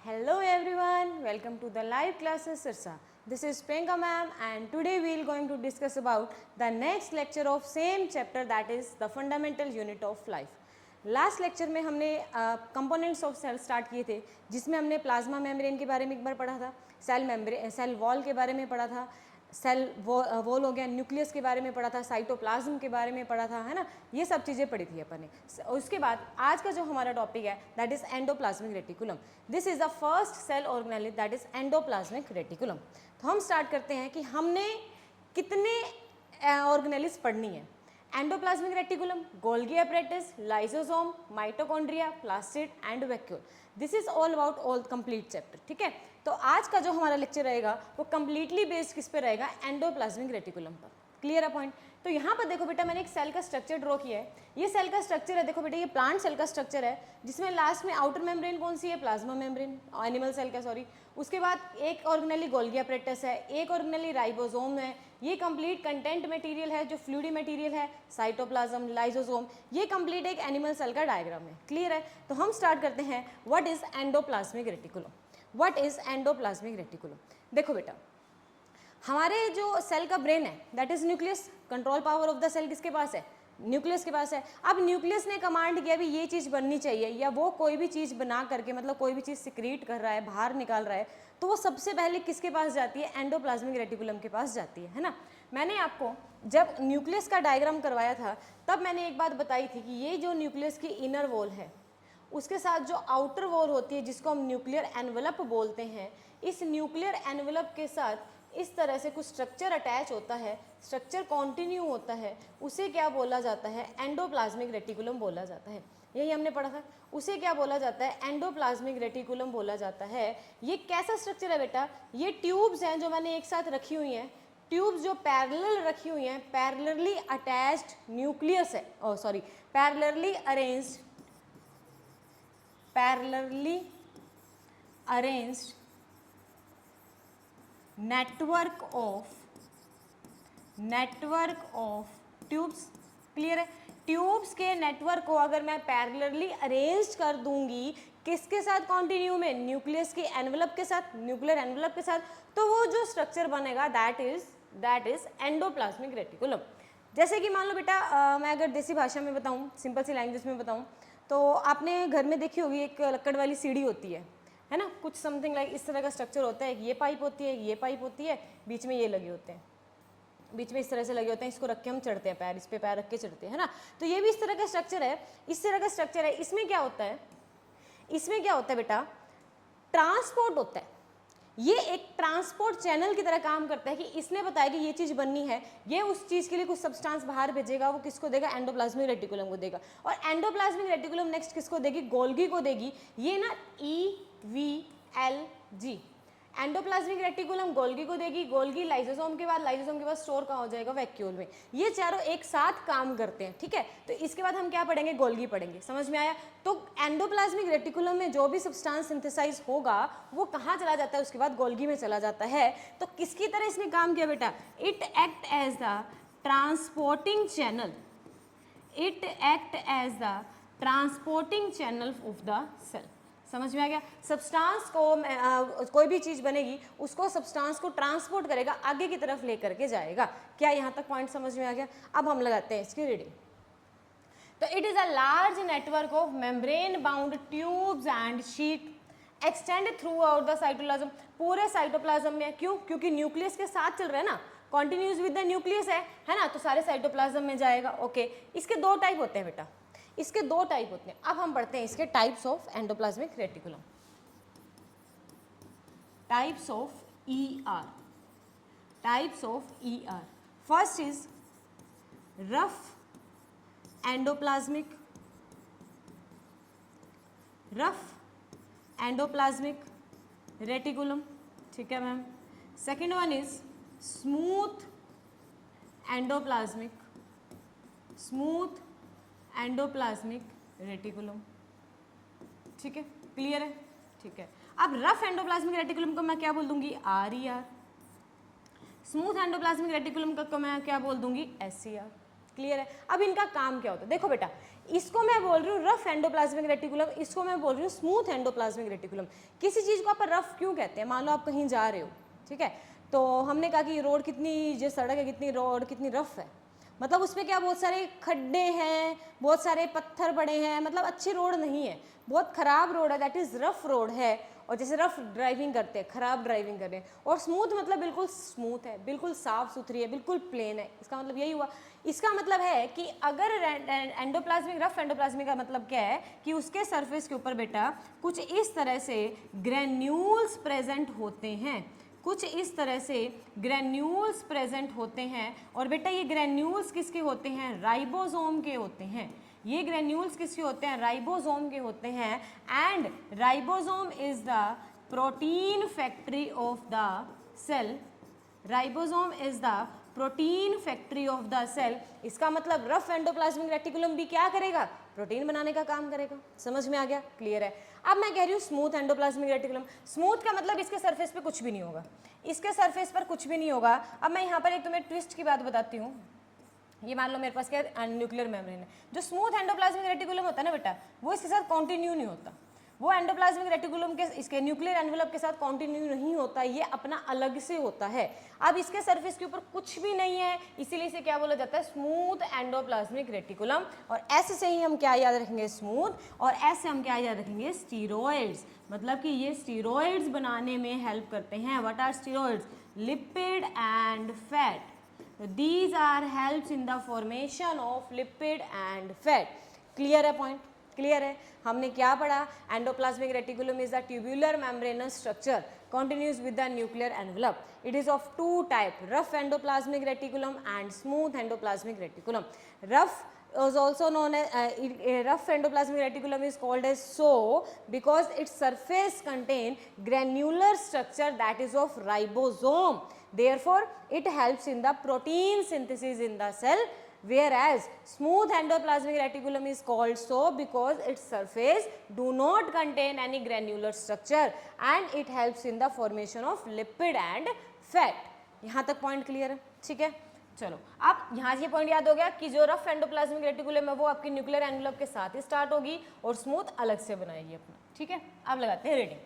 Hello everyone, welcome to the live classes Sirsa. This is Priyanka ma'am and today we are going to discuss about the next lecture of same chapter, that is the fundamental unit of life. Last lecture में हमने components of cell start किए थे, जिसमें हमने plasma membrane के बारे में एक बार पढ़ा था, सेल वॉल के बारे में पढ़ा था, सेल वॉल हो गया, न्यूक्लियस के बारे में पढ़ा था, साइटोप्लाज्म के बारे में पढ़ा था, है ना, ये सब चीज़ें पढ़ी थी अपन ने. उसके बाद आज का जो हमारा टॉपिक है that is endoplasmic reticulum. This is the first cell organelle that is endoplasmic reticulum. तो हम स्टार्ट करते हैं कि हमने कितने ऑर्गेनेलिस पढ़नी है. Endoplasmic reticulum, Golgi apparatus, lysosome, mitochondria, plastid and vacuole. This is all about all complete chapter. ठीक है, तो आज का जो हमारा लेक्चर रहेगा वो कंप्लीटली बेस्ड किस पे रहेगा, एंडोप्लाज्मिक रेटिकुलम पर. क्लियर है पॉइंट. तो यहाँ पर देखो बेटा, मैंने एक सेल का स्ट्रक्चर ड्रॉ किया है. ये सेल का स्ट्रक्चर है, देखो बेटा ये प्लांट सेल का स्ट्रक्चर है, जिसमें लास्ट में आउटर मेम्ब्रेन कौन सी है, प्लाज्मा मेम्ब्रेन, एनिमल सेल का सॉरी. उसके बाद एक ऑर्गेनेली गोल्गी apparatus है, एक ऑर्गेनेली राइबोसोम है. ये कंप्लीट कंटेंट मटेरियल है, जो फ्लूइडी मटेरियल है, साइटोप्लाज्म, लाइसोसोम. ये कंप्लीट एक एनिमल सेल का डायग्राम है. क्लियर है. तो हम स्टार्ट करते हैं. What is endoplasmic reticulum. What is endoplasmic reticulum. देखो बेटा, हमारे जो सेल का ब्रेन है that is nucleus. Control power of the cell किसके पास है, न्यूक्लियस के पास है. अब न्यूक्लियस ने कमांड किया भी ये चीज़ बननी चाहिए, या वो कोई भी चीज़ बना करके, मतलब कोई भी चीज़ सिक्रीट कर रहा है, बाहर निकाल रहा है, तो वो सबसे पहले किसके पास जाती है, एंडोप्लाज्मिक रेटिकुलम के पास जाती है ना. मैंने आपको जब न्यूक्लियस का डायग्राम करवाया था तब मैंने एक बात बताई थी कि ये जो न्यूक्लियस की इनर वॉल है उसके साथ जो आउटर वॉल होती है जिसको हम न्यूक्लियर एनवलप बोलते हैं, इस न्यूक्लियर एनवलप के साथ इस तरह से कुछ स्ट्रक्चर अटैच होता है, स्ट्रक्चर कॉन्टिन्यू होता है, उसे क्या बोला जाता है, एंडोप्लाज्मिक रेटिकुलम बोला जाता है. यही हमने पढ़ा था. उसे क्या बोला जाता है, एंडोप्लाज्मिक रेटिकुलम बोला जाता है. ये कैसा स्ट्रक्चर है बेटा, ये ट्यूब्स हैं जो मैंने एक साथ रखी हुई हैं. ट्यूब्स जो पैरेलल रखी हुई हैं, पैरेलली अटैच्ड न्यूक्लियस है, oh sorry, parallelly arranged, parallelly arranged network of tubes. Clear है. ट्यूब्स के नेटवर्क को अगर मैं पैरेलली अरेंज कर दूंगी किसके साथ, कॉन्टिन्यू में, न्यूक्लियस के एनवलप के साथ, न्यूक्लियर एनवलप के साथ, तो वो जो स्ट्रक्चर बनेगा दैट इज एंडोप्लाज्मिक रेटिकुलम. जैसे कि मान लो बेटा, मैं अगर देसी भाषा में बताऊं, सिंपल सी लैंग्वेज में बताऊं, तो आपने घर में देखी होगी एक लकड़ वाली सीढ़ी होती है ना, कुछ समथिंग लाइक इस तरह का स्ट्रक्चर होता है. ये पाइप होती है, ये पाइप होती है, बीच में ये लगे होते हैं, बीच में इस तरह से लगे होते हैं. इसको रख के हम चढ़ते हैं, पैर, इस पे पैर रख के चढ़ते हैं, है ना. तो ये भी इस तरह का स्ट्रक्चर है, इस तरह का स्ट्रक्चर है. इसमें क्या होता है, इसमें क्या होता है बेटा, ट्रांसपोर्ट होता है. ये एक ट्रांसपोर्ट चैनल की तरह काम करता है कि इसने बताया कि ये चीज़ बननी है, ये उस चीज़ के लिए कुछ सब्सटेंस बाहर भेजेगा, वो किसको देगा, एंडोप्लाज्मिक रेटिकुलम को देगा. और एंडोप्लाज्मिक रेटिकुलम नेक्स्ट किसको देगी, गोल्गी को देगी. ये ना EVLG, एंडोप्लाज्मिक रेटिकुलम गोल्गी को देगी, गोल्गी लाइसोसोम के बाद स्टोर कहाँ हो जाएगा, वैक्यूल में. ये चारों एक साथ काम करते हैं. ठीक है, तो इसके बाद हम क्या पढ़ेंगे, गोल्गी पढ़ेंगे. समझ में आया. तो एंडोप्लाज्मिक रेटिकुलम में जो भी सब्सटेंस सिंथेसाइज होगा वो कहाँ चला जाता है, उसके बाद गोल्गी में चला जाता है. तो किसकी तरह इसने काम किया बेटा, it act as the transporting channel, it act as the transporting channel of the cell. समझ में आ गया. सब्सटेंस को कोई भी चीज़ बनेगी उसको सब्सटेंस को ट्रांसपोर्ट करेगा, आगे की तरफ लेकर के जाएगा. क्या यहाँ तक पॉइंट समझ में आ गया. अब हम लगाते हैं इसकी रीडिंग. तो it is a large network of membrane bound tubes and sheet extend through out the cytoplasm. पूरे साइटोप्लाज्म में. क्यों, क्योंकि न्यूक्लियस के साथ चल रहा है ना, कॉन्टिन्यूस विद द न्यूक्लियस है ना, तो सारे साइटोप्लाज्म में जाएगा. ओके, इसके दो टाइप होते हैं बेटा, इसके दो टाइप होते हैं. अब हम पढ़ते हैं इसके types of endoplasmic reticulum. Types of ER, types of ER. First is rough endoplasmic, rough endoplasmic reticulum. ठीक है ma'am. Second one is smooth endoplasmic, smooth endoplasmic reticulum. ठीक है, क्लियर है. ठीक है. अब रफ एंडोप्लाज्मिक रेटिकुलम को मैं क्या बोल दूंगी, RER. स्मूथ एंडोप्लाज्मिक रेटिकुलम को मैं क्या बोल दूंगी, SCR. क्लियर है. अब इनका काम क्या होता है, देखो बेटा, इसको मैं बोल रही हूँ रफ एंडोप्लाज्मिक रेटिकुलम, इसको मैं बोल रही हूँ स्मूथ एंडोप्लाज्मिक रेटिकुलम। किसी चीज़ को आप रफ क्यों कहते हैं? मान लो आप कहीं जा रहे हो, ठीक है, तो हमने कहा कि रोड कितनी, जो सड़क है कितनी, रोड कितनी रफ है, मतलब उसमें क्या बहुत सारे खड्डे हैं, बहुत सारे पत्थर पड़े हैं, मतलब अच्छी रोड नहीं है, बहुत खराब रोड है, दैट इज रफ रोड है। और जैसे रफ ड्राइविंग करते हैं, खराब ड्राइविंग कर रहे हैं। और स्मूथ मतलब बिल्कुल स्मूथ है, बिल्कुल साफ सुथरी है, बिल्कुल प्लेन है। इसका मतलब यही हुआ। इसका मतलब है कि अगर एंडोप्लाज्मिक, रफ एंडोप्लाज्मिक का मतलब क्या है कि उसके सरफेस के ऊपर बेटा कुछ इस तरह से ग्रेन्यूल्स प्रेजेंट होते हैं, कुछ इस तरह से ग्रेन्यूल्स प्रेजेंट होते हैं। और बेटा ये ग्रेन्यूल्स किसके होते हैं? राइबोसोम के होते हैं। ये ग्रेन्यूल्स किसके होते हैं? राइबोसोम के होते हैं। And ribosome is the protein factory of the cell. Ribosome is the protein factory of the cell. इसका मतलब रफ एंडोप्लाज्मिक रेटिकुलम भी क्या करेगा? प्रोटीन बनाने का काम करेगा। समझ में आ गया? क्लियर है। अब मैं कह रही हूँ स्मूथ एंडोप्लाज्मिक रेटिकुलम। स्मूथ का मतलब इसके सरफेस पे कुछ भी नहीं होगा, इसके सरफेस पर कुछ भी नहीं होगा। अब मैं यहाँ पर एक तुम्हें ट्विस्ट की बात बताती हूँ। ये मान लो मेरे पास क्या न्यूक्लियर मेम्ब्रेन है। जो स्मूथ एंडोप्लाज्मिक रेटिकुलम होता है ना बेटा, वो इसके साथ कॉन्टिन्यू नहीं होता। वो एंडोप्लाज्मिक रेटिकुलम के इसके न्यूक्लियर एनवेलप के साथ कॉन्टिन्यू नहीं होता, ये अपना अलग से होता है। अब इसके सरफेस के ऊपर कुछ भी नहीं है, इसीलिए इसे क्या बोला जाता है? Smooth endoplasmic reticulum. और एस से ही हम क्या याद रखेंगे? स्मूथ। और एस से हम क्या याद रखेंगे? स्टीरॉइड्स। मतलब कि ये स्टीरॉइड्स बनाने में हेल्प करते हैं। What are steroids? Lipid and fat. These are helps in the formation of lipid and fat. Clear है point? Clear है। हमने क्या पढ़ा? Endoplasmic reticulum is a tubular membranous structure continues with the nuclear envelope. It is of two type, rough endoplasmic reticulum and smooth endoplasmic reticulum. Rough is also known as rough endoplasmic reticulum is called as so because its surface contain granular structure that is of ribosome. Therefore, it helps in the protein synthesis in the cell, whereas smooth endoplasmic reticulum is called so because its surface do not contain any granular structure and it helps in the formation of lipid and fat. यहाँ तक point clear है? ठीक है, चलो अब यहाँ ये point याद हो गया कि जो रफ एंडोप्लाज्मिक रेटिकुलम है वो आपकी न्यूक्लियर एनवेलप के साथ ही स्टार्ट होगी और स्मूथ अलग से बनाएगी अपना। ठीक है, अब लगाते हैं रेडिंग।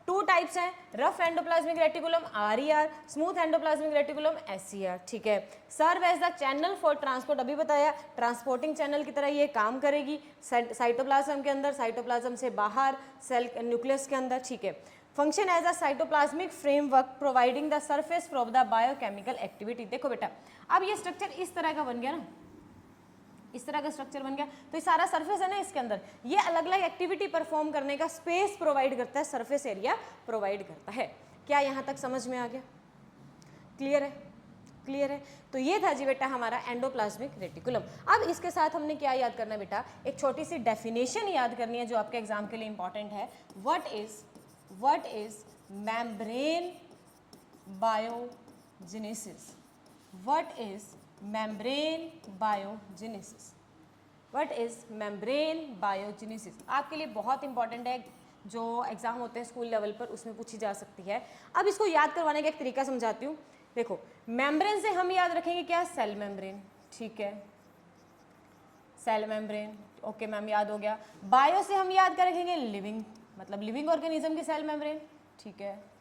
टू टाइप्स हैं, rough endoplasmic reticulum RER, smooth endoplasmic reticulum SCR। ठीक है, serve as the channel for transport, अभी बताया ट्रांसपोर्टिंग चैनल की तरह ये काम करेगी साइटोप्लाज्म के अंदर, साइटोप्लाज्म से बाहर, सेल न्यूक्लियस के अंदर। ठीक है, function as a cytoplasmic framework providing the surface for the biochemical activity. देखो बेटा, अब ये स्ट्रक्चर इस तरह का बन गया ना, इस तरह का स्ट्रक्चर बन गया, तो ये सारा सरफेस है ना, इसके अंदर ये अलग अलग एक्टिविटी परफॉर्म करने का स्पेस प्रोवाइड करता है, सरफेस एरिया प्रोवाइड करता है। क्या यहाँ तक समझ में आ गया? क्लियर है? क्लियर है। तो ये था जी बेटा हमारा एंडोप्लाज्मिक रेटिकुलम। अब इसके साथ हमने क्या याद करना है बेटा? एक छोटी सी डेफिनेशन याद करनी है जो आपके एग्जाम के लिए इंपॉर्टेंट है। What is membrane biogenesis? What is membrane biogenesis? What is membrane biogenesis? आपके लिए बहुत इंपॉर्टेंट है, जो एग्जाम होते हैं स्कूल लेवल पर उसमें पूछी जा सकती है। अब इसको याद करवाने का एक तरीका समझाती हूँ। देखो, मेम्ब्रेन से हम याद रखेंगे क्या? Cell membrane. ठीक है, सेल मेम्ब्रेन, ओके मैम याद हो गया। बायो से हम याद कर रखेंगे लिविंग, मतलब लिविंग ऑर्गेनिज्म की सेल मेम्ब्रेन। ठीक है,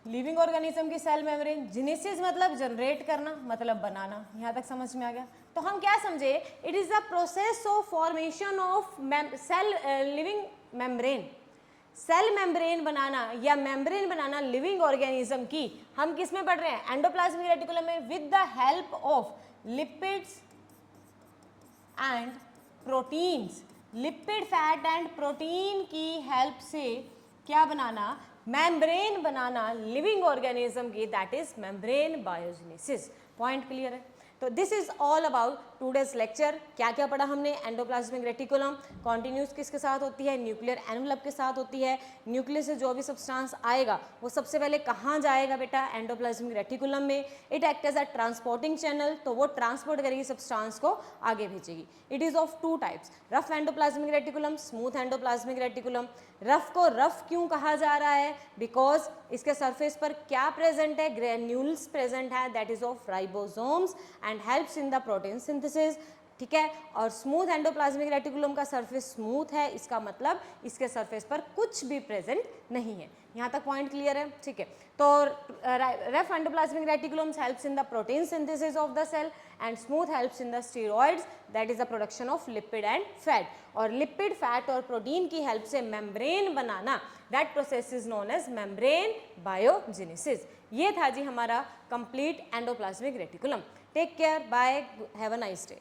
लिविंग ऑर्गेनिज्म की सेल मेम्ब्रेन। जेनेसिस मतलब जनरेट करना, मतलब बनाना। यहाँ तक समझ में आ गया? तो हम क्या समझे? It is the process of formation of cell living membrane. Cell membrane बनाना या मेम्ब्रेन बनाना लिविंग ऑर्गेनिज्म की, हम किस में पढ़ रहे हैं? एंडोप्लाज्मिक रेटिकुलम में, with the help of lipids and proteins. Lipid, fat and protein की हेल्प से क्या बनाना? मेम्ब्रेन बनाना लिविंग ऑर्गेनिज्म की, that is membrane biogenesis. Point clear है? तो this is all about today's lecture. क्या क्या पढ़ा हमने? एंडोप्लाज्मिक रेटिकुलम कॉन्टिन्यूस किसके साथ होती है? न्यूक्लियर एनवलप के साथ होती है। न्यूक्लियस से जो भी सब्सटेंस आएगा वो सबसे पहले कहाँ जाएगा बेटा? एंडोप्लाज्मिक रेटिकुलम में। It act as a transporting channel, तो वो ट्रांसपोर्ट करेगी सब्सटेंस को, आगे भेजेगी। It is of two types, rough endoplasmic reticulum, smooth endoplasmic reticulum. Rough को रफ क्यों कहा जा रहा है? बिकॉज इसके सरफेस पर क्या प्रेजेंट है? ग्रेन्यूल्स प्रेजेंट है, that is of ribosomes and helps in the protein synthesis. ठीक है। और स्मूथ एंडोप्लाज्मिक रेटिकुलम का सरफेस स्मूथ है, इसका मतलब इसके सरफेस पर कुछ भी प्रेजेंट नहीं है। यहाँ तक पॉइंट क्लियर है? ठीक है। तो rough endoplasmic reticulums helps in the protein synthesis of the cell and smooth helps in the steroids, that is the production of lipid and fat. और लिपिड, फैट और प्रोटीन की हेल्प से membrane बनाना, that process is known as membrane biogenesis. ये था जी हमारा complete endoplasmic reticulum. Take care, bye, have a nice day.